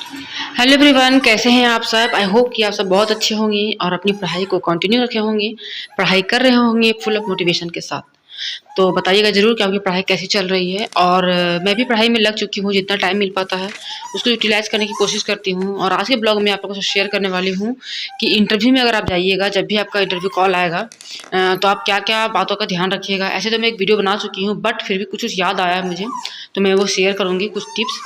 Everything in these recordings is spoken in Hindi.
हेलो एवरीवन, कैसे हैं आप सब। आई होप कि आप सब बहुत अच्छे होंगे और अपनी पढ़ाई को कंटिन्यू रखे होंगे, पढ़ाई कर रहे होंगे फुल ऑफ मोटिवेशन के साथ। तो बताइएगा ज़रूर कि आपकी पढ़ाई कैसी चल रही है। और मैं भी पढ़ाई में लग चुकी हूँ, जितना टाइम मिल पाता है उसको यूटिलाइज़ करने की कोशिश करती हूँ। और आज के ब्लॉग में आप लोगों से शेयर करने वाली हूँ कि इंटरव्यू में अगर आप जाइएगा, जब भी आपका इंटरव्यू कॉल आएगा तो आप क्या क्या बातों का ध्यान रखिएगा। ऐसे तो मैं एक वीडियो बना चुकी हूँ, बट फिर भी कुछ कुछ याद आया है मुझे, तो मैं वो शेयर करूँगी कुछ टिप्स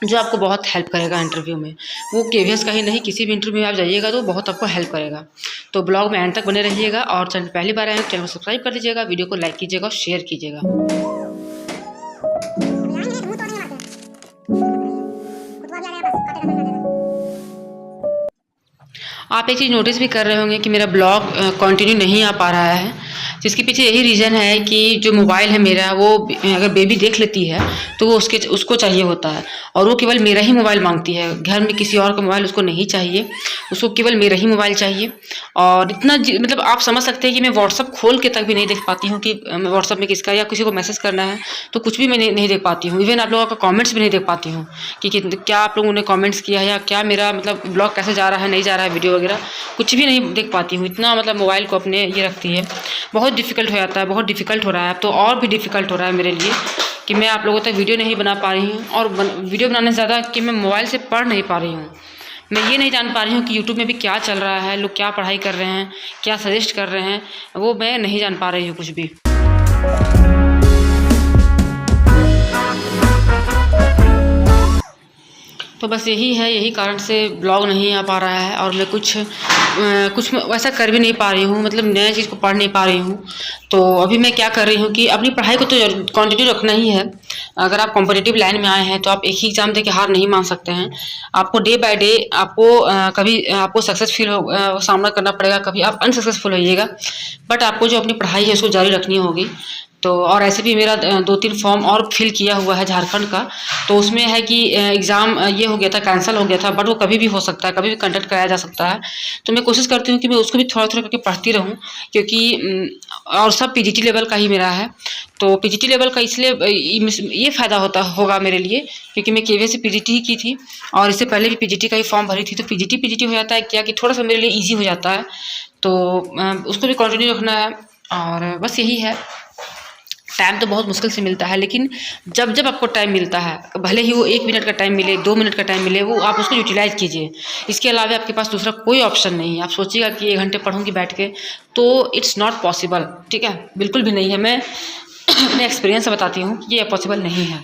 जो आपको बहुत हेल्प करेगा इंटरव्यू में। वो केवीएस का ही नहीं, किसी भी इंटरव्यू में आप जाइएगा तो बहुत आपको हेल्प करेगा। तो ब्लॉग में एंड तक बने रहिएगा और चैनल पहली बार आए हैं तो चैनल को सब्सक्राइब कर दीजिएगा, वीडियो को लाइक कीजिएगा और शेयर कीजिएगा। आप एक चीज़ नोटिस भी कर रहे होंगे कि मेरा ब्लॉग कंटिन्यू नहीं आ पा रहा है, जिसके पीछे यही रीज़न है कि जो मोबाइल है मेरा, वो अगर बेबी देख लेती है तो वो उसको चाहिए होता है और वो केवल मेरा ही मोबाइल मांगती है। घर में किसी और का मोबाइल उसको नहीं चाहिए, उसको केवल मेरा ही मोबाइल चाहिए। और इतना मतलब आप समझ सकते हैं कि मैं व्हाट्सअप खोल के तक भी नहीं देख पाती हूँ कि व्हाट्सअप में किसका या किसी को मैसेज करना है तो कुछ भी मैं नहीं देख पाती हूँ। इवन आप लोगों का कमेंट्स भी नहीं देख पाती हूँ कि क्या आप लोगों ने कमेंट्स किया है या क्या मेरा मतलब ब्लॉग कैसे जा रहा है, नहीं जा रहा है, वीडियो वगैरह कुछ भी नहीं देख पाती हूँ। इतना मतलब मोबाइल को अपने ये रखती है। बहुत डिफ़िकल्ट हो जाता है, बहुत डिफ़िकल्ट हो रहा है अब तो, और भी डिफ़िकल्ट हो रहा है मेरे लिए कि मैं आप लोगों तक वीडियो नहीं बना पा रही हूँ। और वीडियो बनाने से ज़्यादा कि मैं मोबाइल से पढ़ नहीं पा रही हूँ। मैं ये नहीं जान पा रही हूँ कि यूट्यूब में भी क्या चल रहा है, लोग क्या पढ़ाई कर रहे हैं, क्या सजेस्ट कर रहे हैं, वो मैं नहीं जान पा रही हूँ कुछ भी। तो बस यही है, यही कारण से ब्लॉग नहीं आ पा रहा है और मैं कुछ वैसा कर भी नहीं पा रही हूँ, मतलब नया चीज़ को पढ़ नहीं पा रही हूँ। तो अभी मैं क्या कर रही हूँ कि अपनी पढ़ाई को तो कंटिन्यू रखना ही है। अगर आप कॉम्पिटिटिव लाइन में आए हैं तो आप एक ही एग्ज़ाम दे के हार नहीं मान सकते हैं। आपको डे बाय डे आपको कभी आपको सक्सेसफुल सामना करना पड़ेगा, कभी आप अनसक्सेसफुल होइएगा, बट आपको जो अपनी पढ़ाई है उसको जारी रखनी होगी। तो और ऐसे भी मेरा 2-3 फॉर्म और फिल किया हुआ है झारखंड का, तो उसमें है कि एग्ज़ाम ये हो गया था, कैंसिल हो गया था, बट वो कभी भी हो सकता है, कभी भी कंडक्ट कराया जा सकता है। तो मैं कोशिश करती हूँ कि मैं उसको भी थोड़ा-थोड़ा करके पढ़ती रहूँ, क्योंकि और सब पीजीटी लेवल का ही मेरा है। तो पीजीटी लेवल का इसलिए ये फ़ायदा होगा मेरे लिए, क्योंकि मैं केवीएस से पीजीटी ही की थी और इससे पहले भी पीजीटी का ही फॉर्म भरी थी। तो पीजीटी हो जाता है क्या कि थोड़ा-सा मेरे लिए ईज़ी हो जाता है। तो उसको भी कंटिन्यू रखना है और बस यही है। टाइम तो बहुत मुश्किल से मिलता है, लेकिन जब जब आपको टाइम मिलता है, भले ही वो 1 मिनट का टाइम मिले, 2 मिनट का टाइम मिले, वो आप उसको यूटिलाइज़ कीजिए। इसके अलावा आपके पास दूसरा कोई ऑप्शन नहीं है। आप सोचिएगा कि 1 घंटे पढ़ूँगी बैठ के, तो इट्स नॉट पॉसिबल, ठीक है? बिल्कुल भी नहीं है। मैं अपने एक्सपीरियंस से बताती हूँ कि ये पॉसिबल नहीं है।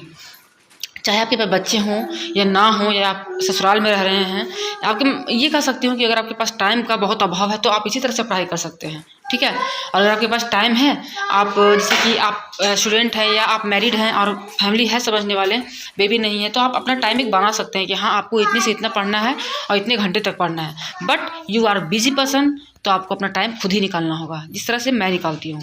चाहे आपके पास बच्चे हों या ना हों, या आप ससुराल में रह रहे हैं, आपके ये कह सकती हूँ कि अगर आपके पास टाइम का बहुत अभाव है तो आप इसी तरह से पढ़ाई कर सकते हैं, ठीक है? और अगर आपके पास टाइम है, आप जैसे कि आप स्टूडेंट हैं या आप मैरिड हैं और फैमिली है समझने वाले, बेबी नहीं है, तो आप अपना टाइम एक बना सकते हैं कि हाँ, आपको इतने से इतना पढ़ना है और इतने घंटे तक पढ़ना है। But you are busy person, तो आपको अपना टाइम खुद ही निकालना होगा, जिस तरह से मैं निकालती हूँ।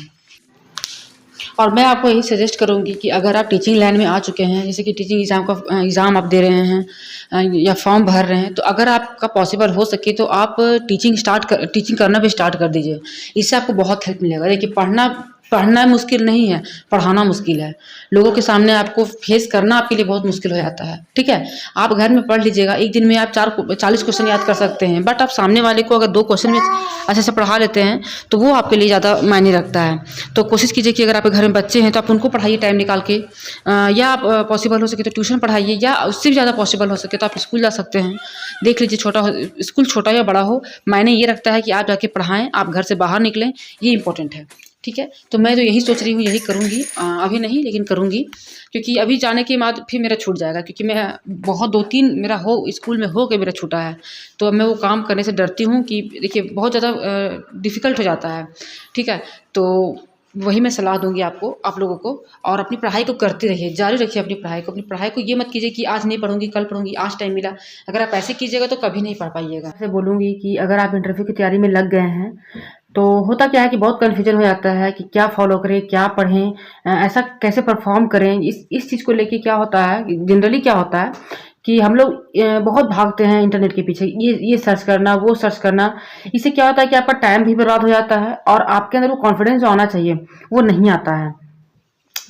और मैं आपको यही सजेस्ट करूँगी कि अगर आप टीचिंग लाइन में आ चुके हैं, जैसे कि टीचिंग एग्ज़ाम आप दे रहे हैं या फॉर्म भर रहे हैं, तो अगर आपका पॉसिबल हो सके तो आप टीचिंग करना भी स्टार्ट कर दीजिए। इससे आपको बहुत हेल्प मिलेगा। देखिए, पढ़ना मुश्किल नहीं है, पढ़ाना मुश्किल है। लोगों के सामने आपको फेस करना आपके लिए बहुत मुश्किल हो जाता है, ठीक है? आप घर में पढ़ लीजिएगा, एक दिन में आप 40 क्वेश्चन याद कर सकते हैं, बट आप सामने वाले को अगर 2 क्वेश्चन में अच्छे से पढ़ा लेते हैं तो वो आपके लिए ज़्यादा मायने रखता है। तो कोशिश कीजिए कि अगर आपके घर में बच्चे हैं तो आप उनको पढ़ाइए टाइम निकाल के, या आप पॉसिबल हो सके तो ट्यूशन पढ़ाइए, या उससे भी ज़्यादा पॉसिबल हो सके तो आप स्कूल जा सकते हैं। देख लीजिए, स्कूल छोटा या बड़ा हो, मायने ये रखता है कि आप जाके पढ़ाएँ, आप घर से बाहर निकलें, ये इंपॉर्टेंट है, ठीक है? तो मैं तो यही सोच रही हूँ, यही करूँगी। अभी नहीं, लेकिन करूँगी, क्योंकि अभी जाने के बाद फिर मेरा छूट जाएगा, क्योंकि मैं बहुत 2-3 मेरा स्कूल में हो के मेरा छूटा है। तो अब मैं वो काम करने से डरती हूँ कि देखिए बहुत ज़्यादा डिफ़िकल्ट हो जाता है, ठीक है? तो वही मैं सलाह दूँगी आप लोगों को। और अपनी पढ़ाई को करते रहिए, जारी रखिए अपनी पढ़ाई को। अपनी पढ़ाई को ये मत कीजिए कि आज नहीं पढ़ूँगी, कल पढ़ूँगी, आज टाइम मिला। अगर आप ऐसे कीजिएगा तो कभी नहीं पढ़ पाइएगा। ऐसे बोलूँगी कि अगर आप इंटरव्यू की तैयारी में लग गए हैं, तो होता क्या है कि बहुत कन्फ्यूजन हो जाता है कि क्या फ़ॉलो करें, क्या पढ़ें, ऐसा कैसे परफ़ॉर्म करें। इस चीज़ को लेके क्या होता है, जनरली क्या होता है कि हम लोग बहुत भागते हैं इंटरनेट के पीछे, ये सर्च करना, वो सर्च करना। इससे क्या होता है कि आपका टाइम भी बर्बाद हो जाता है और आपके अंदर वो कॉन्फिडेंस जो आना चाहिए, वो नहीं आता है।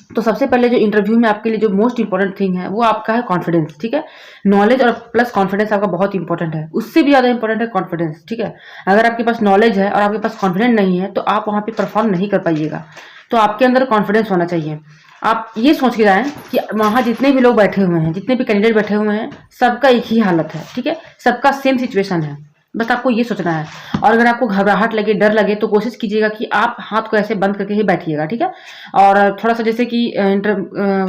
तो सबसे पहले जो इंटरव्यू में आपके लिए जो मोस्ट इंपॉर्टेंट थिंग है वो आपका है कॉन्फिडेंस, ठीक है। नॉलेज और प्लस कॉन्फिडेंस आपका बहुत इंपॉर्टेंट है, उससे भी ज़्यादा इंपॉर्टेंट है कॉन्फिडेंस, ठीक है। अगर आपके पास नॉलेज है और आपके पास कॉन्फिडेंस नहीं है तो आप वहाँ पे परफॉर्म नहीं कर पाइएगा। तो आपके अंदर कॉन्फिडेंस होना चाहिए। आप ये सोच के जाएं कि वहाँ जितने भी लोग बैठे हुए हैं, जितने भी कैंडिडेट बैठे हुए हैं, सबका एक ही हालत है, ठीक है। सबका सेम सिचुएशन है, बस आपको ये सोचना है। और अगर आपको घबराहट लगे, डर लगे, तो कोशिश कीजिएगा कि आप हाथ को ऐसे बंद करके ही बैठिएगा, ठीक है। और थोड़ा सा जैसे कि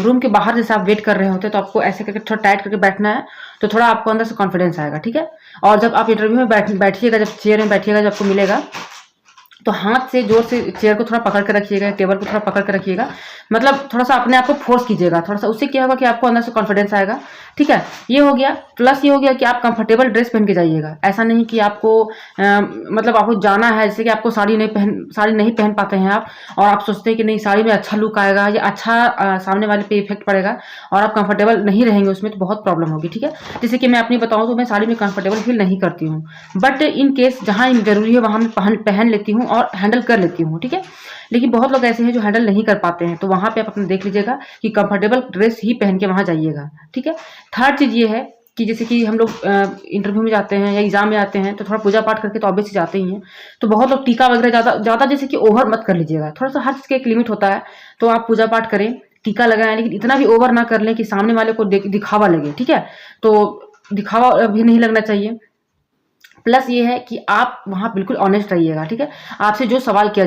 रूम के बाहर जैसे आप वेट कर रहे होते हैं तो आपको ऐसे करके थोड़ा टाइट करके बैठना है, तो थोड़ा आपको अंदर से कॉन्फिडेंस आएगा, ठीक है। और जब आप इंटरव्यू में बैठिएगा, जब चेयर में बैठिएगा, जब आपको मिलेगा, तो हाथ से जोर से चेयर को थोड़ा पकड़ कर रखिएगा, टेबल को थोड़ा पकड़ कर रखिएगा, मतलब थोड़ा सा अपने आप को फोर्स कीजिएगा थोड़ा सा। उससे क्या होगा कि आपको अंदर से कॉन्फिडेंस आएगा, ठीक है। ये हो गया। प्लस ये हो गया कि आप कंफर्टेबल ड्रेस पहन के जाइएगा। ऐसा नहीं कि आपको मतलब आपको जाना है, जैसे कि आपको साड़ी नहीं पहन पाते हैं आप, और आप सोचते हैं कि नहीं साड़ी में अच्छा लुक आएगा या अच्छा सामने वाले पे इफेक्ट पड़ेगा, और आप कंफर्टेबल नहीं रहेंगे उसमें, तो बहुत प्रॉब्लम होगी, ठीक है। जैसे कि मैं अपनी बताऊँ तो मैं साड़ी में कंफर्टेबल फील नहीं करती हूँ, बट इन केस जहाँ जरूरी है वहाँ मैं पहन लेती हूँ और हैंडल कर लेती हूँ, ठीक है। लेकिन बहुत लोग ऐसे हैं जो हैंडल नहीं कर पाते हैं, तो वहां पे आप अपना देख लीजिएगा कि कंफर्टेबल ड्रेस ही पहन के वहां जाइएगा, ठीक है। थर्ड चीज ये है कि जैसे कि हम लोग इंटरव्यू में जाते हैं या एग्जाम में आते हैं तो थोड़ा पूजा पाठ करके तो ऑब्वियसली जाते ही हैं, तो बहुत लोग टीका वगैरह ज़्यादा जैसे कि ओवर मत कर लीजिएगा। थोड़ा सा हर चीज़ का एक लिमिट होता है, तो आप पूजा पाठ करें, टीका लगाएं, लेकिन इतना भी ओवर ना कर लें कि सामने वाले को दिखावा लगे, ठीक है। तो दिखावा भी नहीं लगना चाहिए। प्लस ये है कि आप वहाँ बिल्कुल ऑनेस्ट रहिएगा, ठीक है। आपसे जो सवाल किया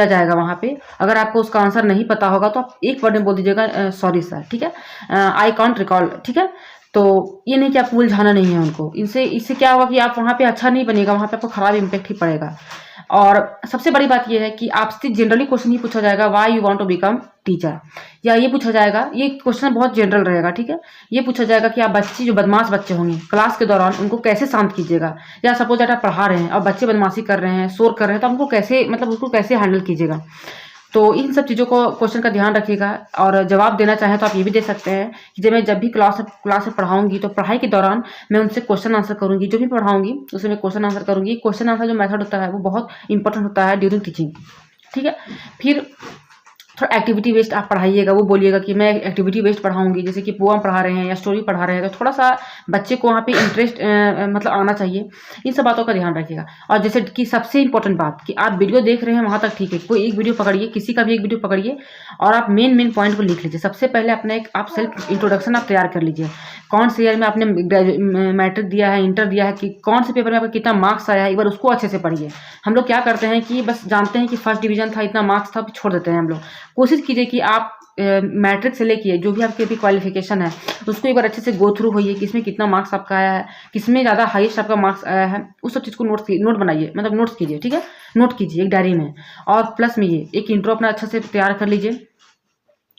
जाएगा वहाँ पे, अगर आपको उसका आंसर नहीं पता होगा तो आप एक वर्ड में बोल दीजिएगा सॉरी सर, ठीक है, आई कांट रिकॉल, ठीक है। तो ये नहीं कि आपको उलझाना नहीं है उनको, इससे क्या होगा कि आप वहाँ पे अच्छा नहीं बनेगा, वहाँ पे आपको खराब इम्पैक्ट ही पड़ेगा। और सबसे बड़ी बात यह है कि आपसे जनरली क्वेश्चन ही पूछा जाएगा, why you want to become teacher, या ये पूछा जाएगा, ये क्वेश्चन बहुत जनरल रहेगा, ठीक है। ये पूछा जाएगा कि आप जो बदमाश बच्चे होंगे क्लास के दौरान उनको कैसे शांत कीजिएगा, या सपोज दैट आप पढ़ा रहे हैं और बच्चे बदमाशी कर रहे हैं, शोर कर रहे हैं, तो उनको कैसे उनको कैसे हैंडल कीजिएगा। तो इन सब चीज़ों को क्वेश्चन का ध्यान रखिएगा। और जवाब देना चाहें तो आप ये भी दे सकते हैं कि जब भी क्लास में पढ़ाऊंगी तो पढ़ाई के दौरान मैं उनसे क्वेश्चन आंसर करूंगी, जो भी पढ़ाऊंगी उससे मैं क्वेश्चन आंसर करूंगी। क्वेश्चन आंसर जो मेथड होता है वो बहुत इंपॉर्टेंट होता है ड्यूरिंग टीचिंग, ठीक है। फिर थोड़ा एक्टिविटी बेस्ड आप पढ़ाइएगा, वो बोलिएगा कि मैं एक्टिविटी बेस्ड पढ़ाऊंगी, जैसे कि पोएम पढ़ा रहे हैं या स्टोरी पढ़ा रहे हैं, तो थोड़ा सा बच्चे को वहाँ पे इंटरेस्ट आना चाहिए। इन सब बातों का ध्यान रखिएगा। और जैसे कि सबसे इंपॉर्टेंट बात कि आप वीडियो देख रहे हैं वहाँ तक ठीक है, कोई एक वीडियो पकड़िए, किसी का भी एक वीडियो पकड़िए और आप मेन पॉइंट को लिख लीजिए। सबसे पहले अपना एक आप सेल्फ इंट्रोडक्शन आप तैयार कर लीजिए। कौन से ईयर में आपने मैट्रिक दिया है, इंटर दिया है, कि कौन से पेपर में आपका कितना मार्क्स आया है, एक बार उसको अच्छे से पढ़िए। हम लोग क्या करते हैं कि बस जानते हैं कि फर्स्ट डिवीजन था, इतना मार्क्स था, छोड़ देते हैं हम लोग। कोशिश कीजिए कि आप मैट्रिक से लेके जो भी आपकी अभी क्वालिफिकेशन है उसको एक बार अच्छे से गो थ्रू होइए कि इसमें कितना मार्क्स आपका आया है, किसमें ज़्यादा हाईएस्ट आपका मार्क्स आया है, उस सब चीज़ को नोट बनाइए, नोट्स कीजिए, ठीक है। नोट कीजिए एक डायरी में। और प्लस में ये एक इंट्रो अपना अच्छा से तैयार कर लीजिए।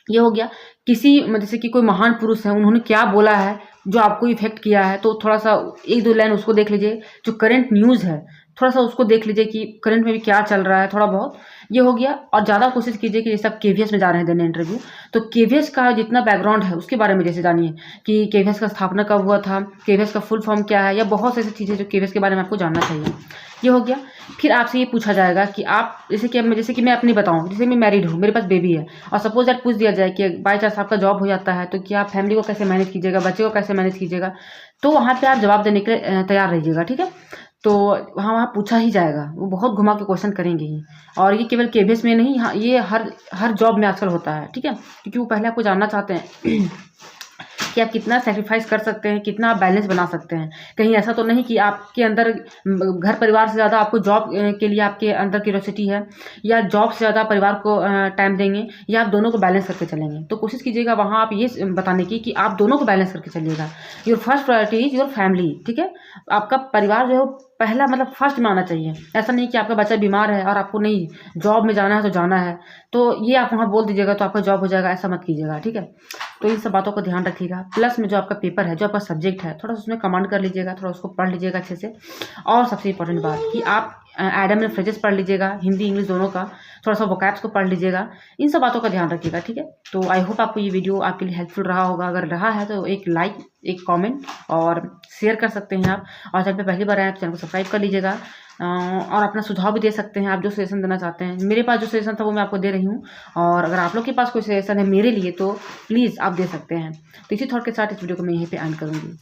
ये हो गया। किसी जैसे कि कोई महान पुरुष है, उन्होंने क्या बोला है जो आपको इफेक्ट किया है, तो थोड़ा सा एक दो लाइन उसको देख लीजिए। जो करंट न्यूज़ है थोड़ा सा उसको देख लीजिए कि करंट में भी क्या चल रहा है, थोड़ा बहुत। ये हो गया। और ज़्यादा कोशिश कीजिए कि जैसे आप केवीएस में जा रहे हैं देने इंटरव्यू, तो केवीएस का जितना बैकग्राउंड है उसके बारे में जैसे जानिए कि केवीएस का स्थापना कब हुआ था, केवीएस का फुल फॉर्म क्या है, या बहुत सी ऐसी चीज़ें जो केवीएस के बारे में आपको जानना चाहिए। ये हो गया। फिर आपसे ये पूछा जाएगा कि आप जैसे कि मैं अपनी बताऊं, जैसे मैं मैरिड हूँ, मेरे पास बेबी है, और सपोज दैट पूछ दिया जाए कि बाई चांस आपका जॉब हो जाता है तो क्या आप फैमिली को कैसे मैनेज कीजिएगा, बच्चे को कैसे मैनेज कीजिएगा, तो वहाँ पे आप जवाब देने के लिए तैयार रहिएगा, ठीक है। तो वहाँ पूछा ही जाएगा, वो बहुत घुमा के क्वेश्चन करेंगे ही। और ये केवल केवीएस में नहीं, हाँ, ये हर जॉब में आजकल होता है, ठीक है। क्योंकि वो पहले आपको जानना चाहते हैं कि आप कितना सेक्रीफाइस कर सकते हैं, कितना आप बैलेंस बना सकते हैं। कहीं ऐसा तो नहीं कि आपके अंदर घर परिवार से ज़्यादा आपको जॉब के लिए आपके अंदर क्यूरियोसिटी है, या जॉब से ज़्यादा परिवार को टाइम देंगे, या आप दोनों को बैलेंस करके चलेंगे। तो कोशिश कीजिएगा वहाँ आप ये बताने की कि आप दोनों को बैलेंस करके चलिएगा। Your first priority is your family, ठीक है। आपका परिवार जो है पहला फर्स्ट में आना चाहिए। ऐसा नहीं कि आपका बच्चा बीमार है और आपको नहीं जॉब में जाना है तो जाना है, तो ये आप वहाँ बोल दीजिएगा तो आपका जॉब हो जाएगा, ऐसा मत कीजिएगा, ठीक है। तो इन सब बातों को ध्यान रखिएगा। प्लस में जो आपका पेपर है, जो आपका सब्जेक्ट है, थोड़ा सा उसमें कमांड कर लीजिएगा, थोड़ा उसको पढ़ लीजिएगा अच्छे से। और सबसे इंपॉर्टेंट बात कि आप एडम एंड फ्रेजेस पढ़ लीजिएगा, हिंदी इंग्लिश दोनों का, थोड़ा सा वोकैब्स को पढ़ लीजिएगा। इन सब बातों का ध्यान रखिएगा, ठीक है। तो आई होप आपको ये वीडियो आपके लिए हेल्पफुल रहा होगा। अगर रहा है तो एक लाइक, एक कमेंट और शेयर कर सकते हैं आप। और चैनल पे पहली बार आए तो चैनल को सब्सक्राइब कर लीजिएगा। और अपना सुझाव भी दे सकते हैं, आप जो सजेशन देना चाहते हैं। मेरे पास जो सजेशन था वो मैं आपको दे रही हूँ, और अगर आप लोग के पास कोई सजेशन है मेरे लिए तो प्लीज़ आप दे सकते हैं। तो इसी थॉट के साथ इस वीडियो को मैं यहीं पे एंड करूँगी।